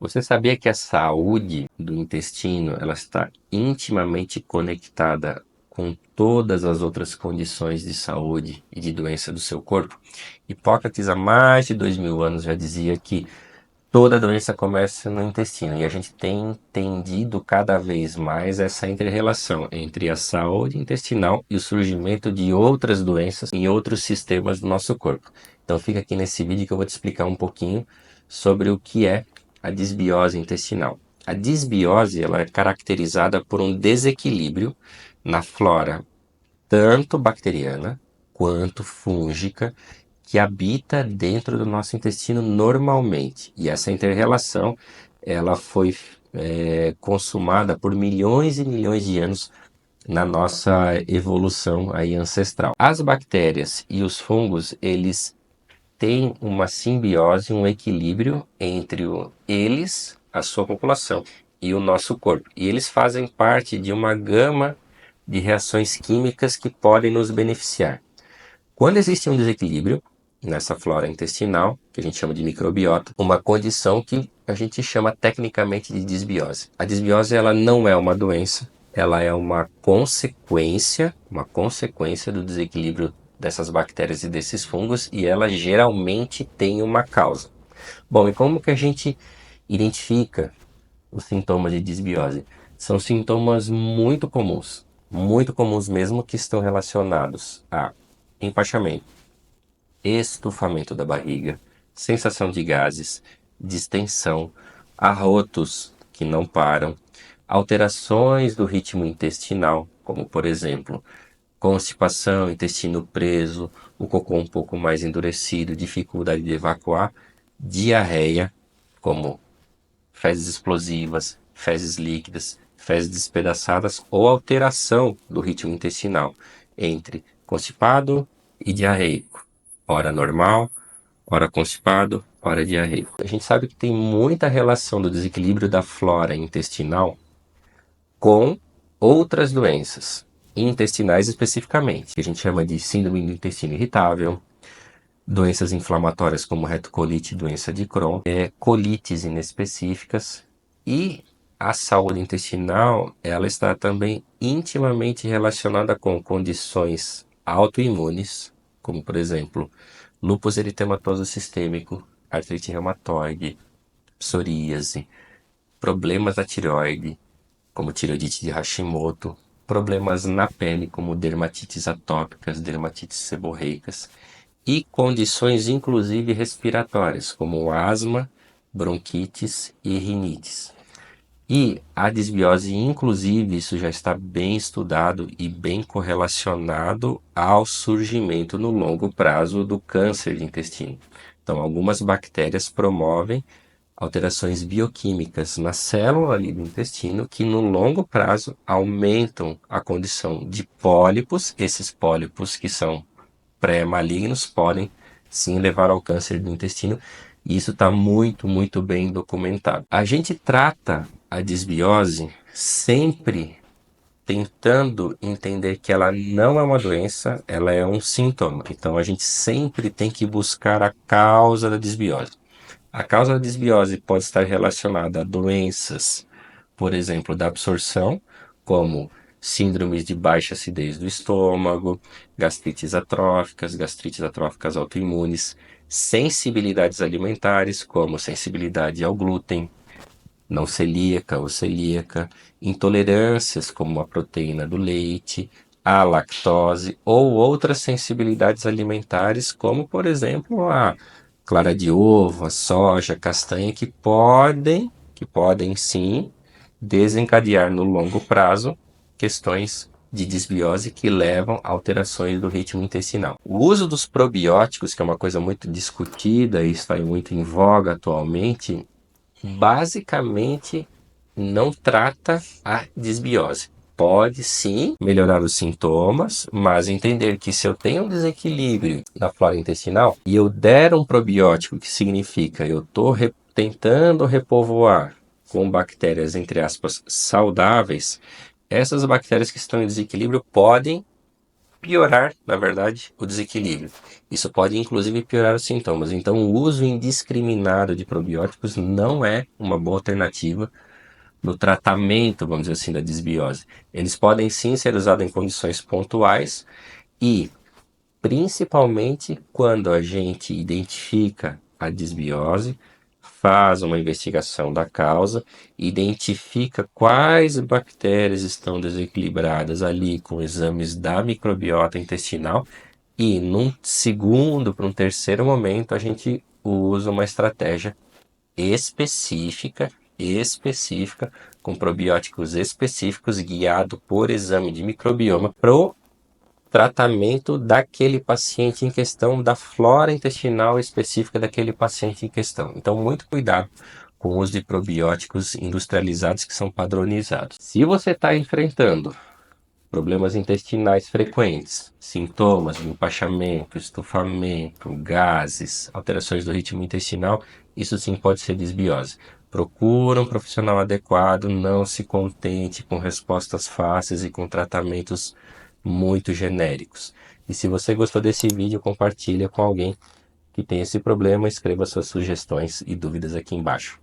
Você sabia que a saúde do intestino ela está intimamente conectada com todas as outras condições de saúde e de doença do seu corpo? Hipócrates, há mais de 2000 anos, já dizia que toda doença começa no intestino e a gente tem entendido cada vez mais essa inter-relação entre a saúde intestinal e o surgimento de outras doenças em outros sistemas do nosso corpo. Então fica aqui nesse vídeo que eu vou te explicar um pouquinho sobre o que é a disbiose intestinal. A disbiose ela é caracterizada por um desequilíbrio na flora tanto bacteriana quanto fúngica que habita dentro do nosso intestino normalmente. E essa inter-relação ela foi consumada por milhões e milhões de anos na nossa evolução aí ancestral. As bactérias e os fungos, eles têm uma simbiose, um equilíbrio entre eles, a sua população, e o nosso corpo. E eles fazem parte de uma gama de reações químicas que podem nos beneficiar. Quando existe um desequilíbrio nessa flora intestinal, que a gente chama de microbiota, uma condição que a gente chama tecnicamente de disbiose. A disbiose ela não é uma doença, ela é uma consequência do desequilíbrio dessas bactérias e desses fungos e ela geralmente tem uma causa. Bom, e como que a gente identifica os sintomas de disbiose? São sintomas muito comuns mesmo, que estão relacionados a empachamento, estufamento da barriga, sensação de gases, distensão, arrotos que não param, alterações do ritmo intestinal, como por exemplo, constipação, intestino preso, o cocô um pouco mais endurecido, dificuldade de evacuar, diarreia, como fezes explosivas, fezes líquidas, fezes despedaçadas ou alteração do ritmo intestinal entre constipado e diarreico. Hora normal, hora constipado, hora diarreico. A gente sabe que tem muita relação do desequilíbrio da flora intestinal com outras doenças intestinais especificamente, que a gente chama de síndrome do intestino irritável, doenças inflamatórias como retocolite e doença de Crohn, colites inespecíficas e a saúde intestinal, ela está também intimamente relacionada com condições autoimunes, como por exemplo, lúpus eritematoso sistêmico, artrite reumatoide, psoríase, problemas da tireoide, como tireoidite de Hashimoto, problemas na pele, como dermatites atópicas, dermatites seborreicas, e condições inclusive respiratórias, como asma, bronquites e rinites. E a disbiose, inclusive, isso já está bem estudado e bem correlacionado ao surgimento no longo prazo do câncer de intestino. Então, algumas bactérias promovem alterações bioquímicas na célula ali do intestino que no longo prazo aumentam a condição de pólipos. Esses pólipos que são pré-malignos podem sim levar ao câncer do intestino, e isso está muito bem documentado. A gente trata a disbiose sempre tentando entender que ela não é uma doença, ela é um sintoma. Então a gente sempre tem que buscar a causa da disbiose. A causa da disbiose pode estar relacionada a doenças, por exemplo, da absorção, como síndromes de baixa acidez do estômago, gastrites atróficas autoimunes, sensibilidades alimentares, como sensibilidade ao glúten, não celíaca ou celíaca, intolerâncias como a proteína do leite, a lactose ou outras sensibilidades alimentares, como por exemplo a clara de ovo, a soja, a castanha, que podem sim desencadear no longo prazo questões de desbiose que levam a alterações do ritmo intestinal. O uso dos probióticos, que é uma coisa muito discutida e está muito em voga atualmente, basicamente não trata a disbiose. Pode sim melhorar os sintomas, mas entender que se eu tenho um desequilíbrio na flora intestinal e eu der um probiótico, que significa eu estou tentando repovoar com bactérias, entre aspas, saudáveis, essas bactérias que estão em desequilíbrio podem piorar, na verdade, o desequilíbrio. Isso pode inclusive piorar os sintomas. Então, o uso indiscriminado de probióticos não é uma boa alternativa no tratamento, vamos dizer assim, da desbiose. Eles podem sim ser usados em condições pontuais e principalmente quando a gente identifica a desbiose, faz uma investigação da causa, identifica quais bactérias estão desequilibradas ali com exames da microbiota intestinal e num segundo para um terceiro momento a gente usa uma estratégia específica, com probióticos específicos guiado por exame de microbioma para o tratamento daquele paciente em questão, da flora intestinal específica daquele paciente em questão. Então, muito cuidado com o uso de probióticos industrializados que são padronizados. Se você está enfrentando problemas intestinais frequentes, sintomas de empachamento, estufamento, gases, alterações do ritmo intestinal, isso sim pode ser desbiose. Procura um profissional adequado, não se contente com respostas fáceis e com tratamentos muito genéricos. E se você gostou desse vídeo, compartilha com alguém que tem esse problema, escreva suas sugestões e dúvidas aqui embaixo.